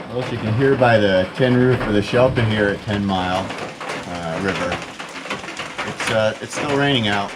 Well, as you can hear by the tin roof of the shelter here at 10 Mile River, it's still raining out.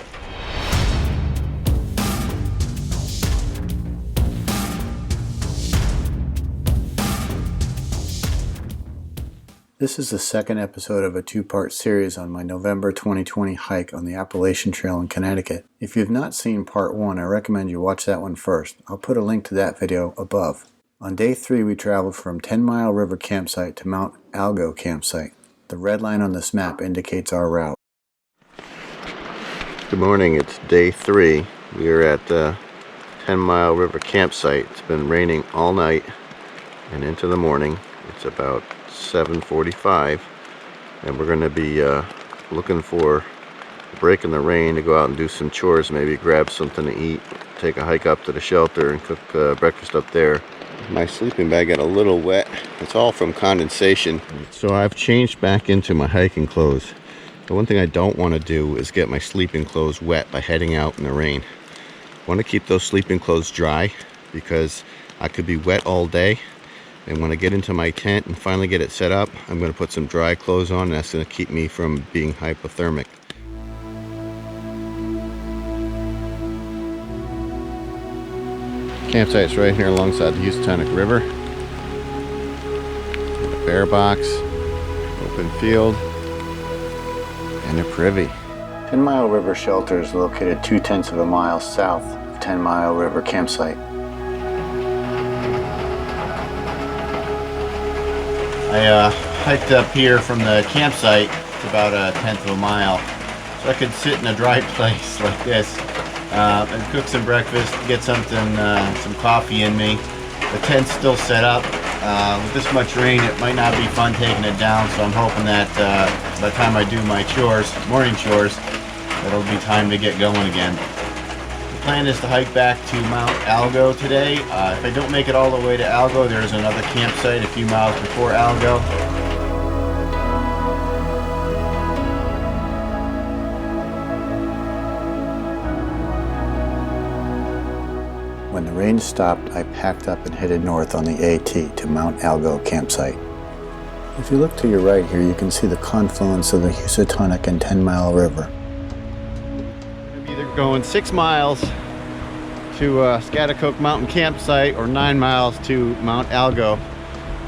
This is the second episode of a two-part series on my November 2020 hike on the Appalachian Trail in Connecticut. If you have not seen part 1, I recommend you watch that one first. I'll put a link to that video above. On day 3, we traveled from 10 Mile River campsite to Mt Algo campsite. The red line on this map indicates our route. Good morning, it's day 3. We are at the 10 Mile River campsite. It's been raining all night and into the morning. It's about 7:45 and we're going to be looking for a break in the rain to go out and do some chores, maybe grab something to eat, take a hike up to the shelter and cook breakfast up there. My sleeping bag got a little wet. It's all from condensation, so I've changed back into my hiking clothes. The one thing I don't want to do is get my sleeping clothes wet by heading out in the rain. I want to keep those sleeping clothes dry because I could be wet all day. And when I get into my tent and finally get it set up, I'm going to put some dry clothes on, and that's going to keep me from being hypothermic. Campsite's right here alongside the Scaticook River. A bear box, open field, and a privy. 10 Mile River Shelter is located 0.2 of a mile south of 10 Mile River campsite. I hiked up here from the campsite to about 1/10 of a mile so I could sit in a dry place like this and cook some breakfast, get something, some coffee in me. The tent's still set up. With this much rain, it might not be fun taking it down, so I'm hoping that by the time I do my chores, morning chores, it'll be time to get going again. The plan is to hike back to Mt Algo today. If I don't make it all the way to Algo, there's another campsite a few miles before Algo. When the rain stopped, I packed up and headed north on the AT to Mt Algo campsite. If you look to your right here, you can see the confluence of the Scaticook and 10 Mile River. Either going 6 miles to Scaticook Mountain Campsite or 9 miles to Mt Algo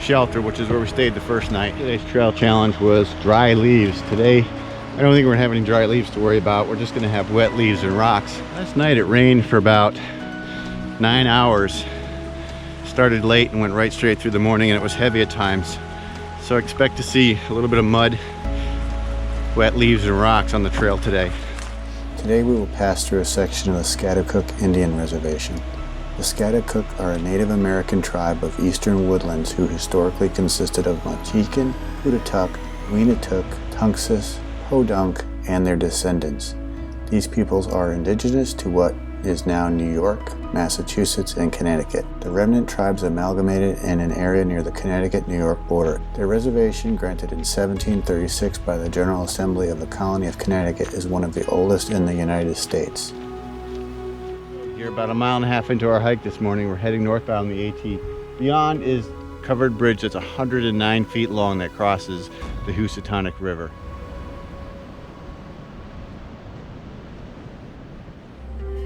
Shelter, which is where we stayed the first night. Today's trail challenge was dry leaves. Today, I don't think we're gonna have any dry leaves to worry about. We're just gonna have wet leaves and rocks. Last night it rained for about 9 hours. Started late and went right straight through the morning, and it was heavy at times. So I expect to see a little bit of mud, wet leaves and rocks on the trail today. Today we will pass through a section of the Scaticook Indian Reservation. The Scaticook are a Native American tribe of eastern woodlands who historically consisted of Mochican, Hootatuck, Weenatuck, Tunxus, Hodunk, and their descendants. These peoples are indigenous to what is now New York, Massachusetts, and Connecticut. The remnant tribes amalgamated in an area near the Connecticut-New York border. Their reservation, granted in 1736 by the General Assembly of the Colony of Connecticut, is one of the oldest in the United States. We're about 1.5 miles into our hike this morning. We're heading northbound on the AT. Beyond is covered bridge that's 109 feet long that crosses the Scaticook River.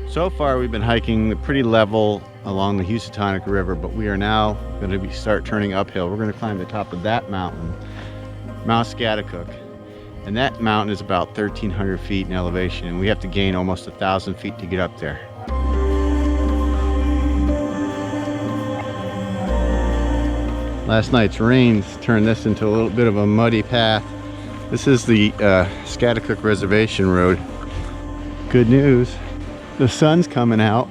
So far we've been hiking the pretty level along the Scaticook River, but we are now going to start turning uphill. We're going to climb the top of that mountain, Mount Scaticook, and that mountain is about 1,300 feet in elevation, and we have to gain almost 1,000 feet to get up there. Last night's rains turned this into a little bit of a muddy path. This is the Scaticook Reservation Road. Good news. The sun's coming out.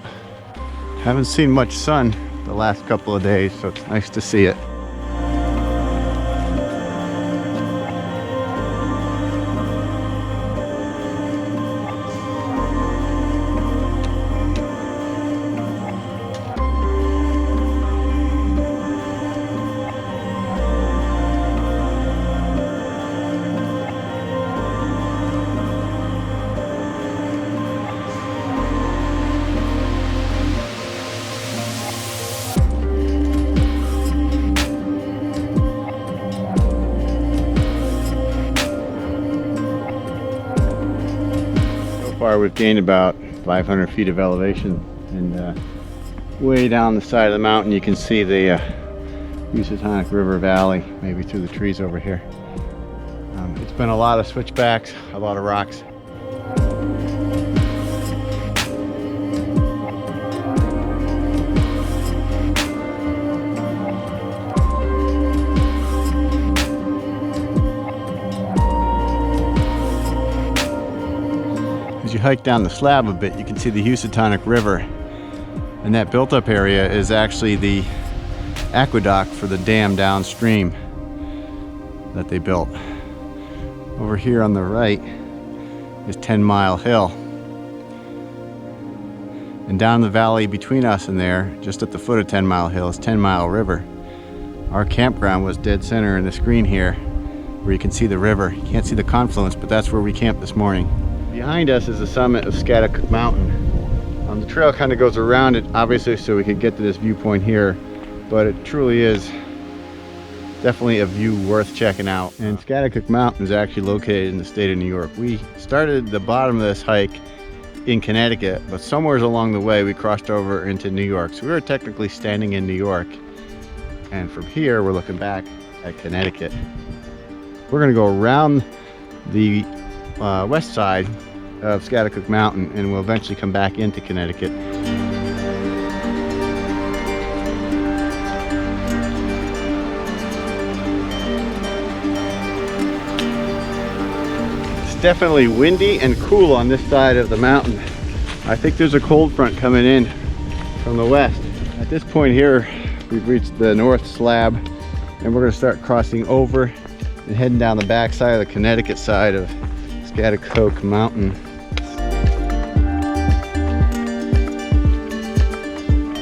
Haven't seen much sun the last couple of days, so it's nice to see it. far we've gained about 500 feet of elevation, and way down the side of the mountain you can see the Scaticook River Valley, maybe through the trees over here. It's been a lot of switchbacks, a lot of rocks. As you hike down the slab a bit, you can see the Scaticook River, and that built-up area is actually the aqueduct for the dam downstream that they built. Over here on the right is 10 Mile Hill, and down the valley between us and there, just at the foot of 10 Mile Hill, is 10 Mile River. Our campground was dead center in the screen here, where you can see the river. You can't see the confluence, but that's where we camped this morning. Behind us is the summit of Scaticook Mountain. The trail kind of goes around it, obviously, so we could get to this viewpoint here, but it truly is definitely a view worth checking out. And Scaticook Mountain is actually located in the state of New York. We started the bottom of this hike in Connecticut, but somewhere along the way we crossed over into New York. So we were technically standing in New York, and from here we're looking back at Connecticut. We're going to go around the west side of Scaticook Mountain, and we'll eventually come back into Connecticut. It's definitely windy and cool on this side of the mountain. I think there's a cold front coming in from the west. At this point here, we've reached the north slab, and we're going to start crossing over and heading down the back side of the Connecticut side of Scaticook Mountain.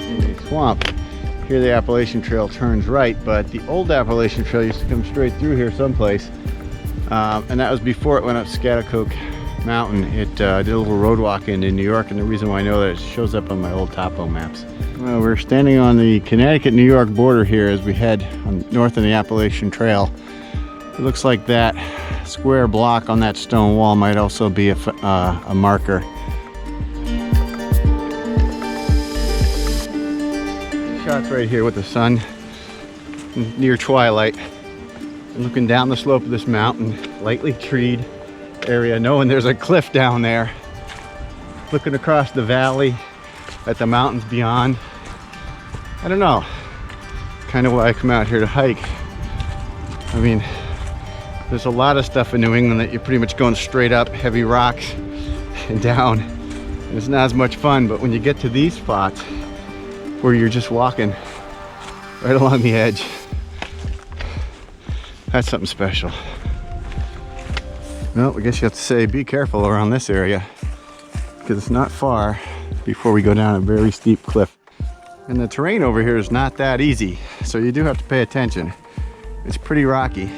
In the swamp, here the Appalachian Trail turns right, but the old Appalachian Trail used to come straight through here someplace, and that was before it went up Scaticook Mountain. It did a little road walking in New York, and the reason why I know that, it shows up on my old topo maps. Well, we're standing on the Connecticut-New York border here as we head north on the Appalachian Trail. It looks like that square block on that stone wall might also be a marker. Shots right here with the sun near twilight, and looking down the slope of this mountain, lightly treed area, knowing there's a cliff down there, looking across the valley at the mountains beyond. I don't know, kind of why I come out here to hike. I mean, there's a lot of stuff in New England that you're pretty much going straight up, heavy rocks and down, and it's not as much fun. But when you get to these spots where you're just walking right along the edge, that's something special. Well, I guess you have to say be careful around this area, because it's not far before we go down a very steep cliff. And the terrain over here is not that easy, so you do have to pay attention. It's pretty rocky.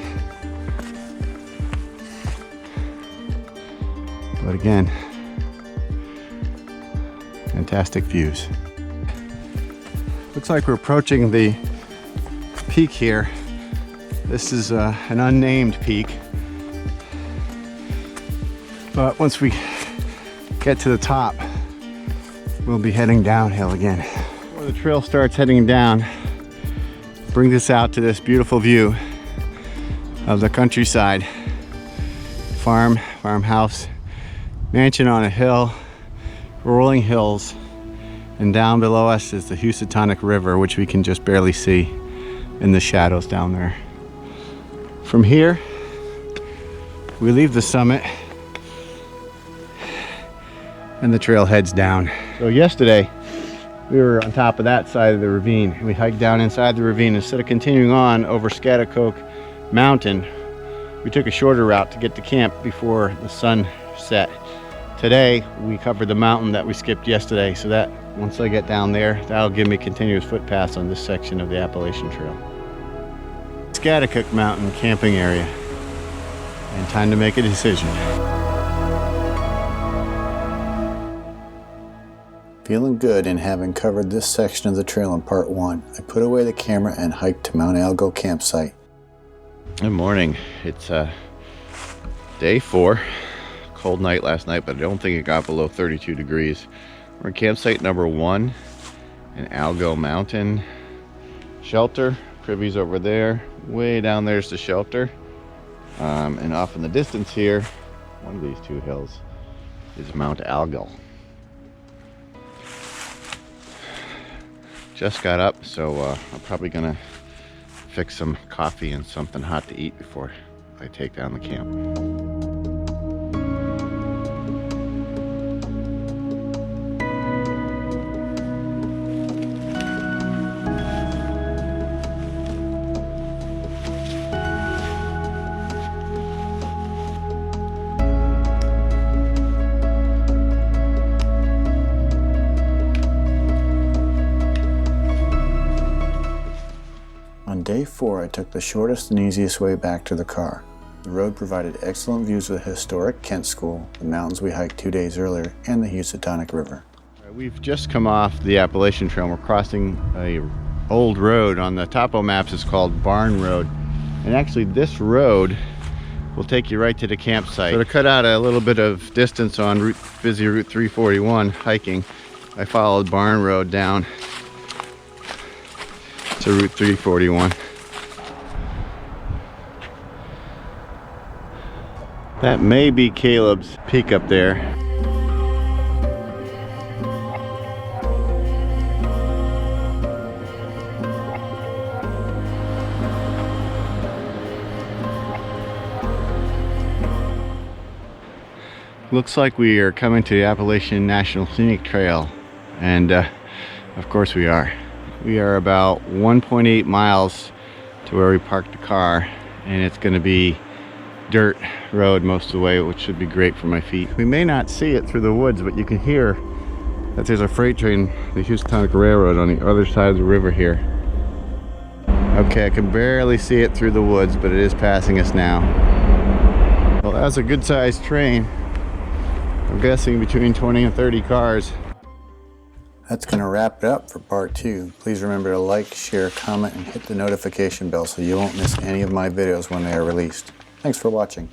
But again, fantastic views. Looks like we're approaching the peak here. This is an unnamed peak. But once we get to the top, we'll be heading downhill again. Where the trail starts heading down, brings us out to this beautiful view of the countryside. Farmhouse, mansion on a hill, rolling hills, and down below us is the Scaticook River, which we can just barely see in the shadows down there. From here, we leave the summit and the trail heads down. So yesterday, we were on top of that side of the ravine. We hiked down inside the ravine. Instead of continuing on over Scaticook Mountain, we took a shorter route to get to camp before the sun set. Today, we covered the mountain that we skipped yesterday, so that once I get down there, that'll give me continuous footpaths on this section of the Appalachian Trail. Scaticook Mountain camping area, and time to make a decision. Feeling good and having covered this section of the trail in part 1, I put away the camera and hiked to Mt Algo campsite. Good morning. It's day 4, cold night last night, but I don't think it got below 32 degrees. We're in campsite number 1 in Algo Mountain Shelter. Privy's over there. Way down there's the shelter. And off in the distance here, one of these two hills is Mt Algo. Just got up, so I'm probably gonna fix some coffee and something hot to eat before I take down the camp. On day 4, I took the shortest and easiest way back to the car. The road provided excellent views of the historic Kent School, the mountains we hiked 2 days earlier, and the Housatonic River. We've just come off the Appalachian Trail. We're crossing a old road. On the topo maps it's called Barn Road. And actually this road will take you right to the campsite. So to cut out a little bit of distance on busy Route 341 hiking, I followed Barn Road down to Route 341. That may be Caleb's peak up there. Looks like we are coming to the Appalachian National Scenic Trail, and of course we are. We are about 1.8 miles to where we parked the car, and it's going to be dirt road most of the way, which should be great for my feet. We may not see it through the woods, but you can hear that there's a freight train, the Housatonic Railroad, on the other side of the river here. Okay, I can barely see it through the woods, but it is passing us now. Well, that's a good-sized train. I'm guessing between 20 and 30 cars. That's going to wrap it up for part 2. Please remember to like, share, comment, and hit the notification bell so you won't miss any of my videos when they are released. Thanks for watching.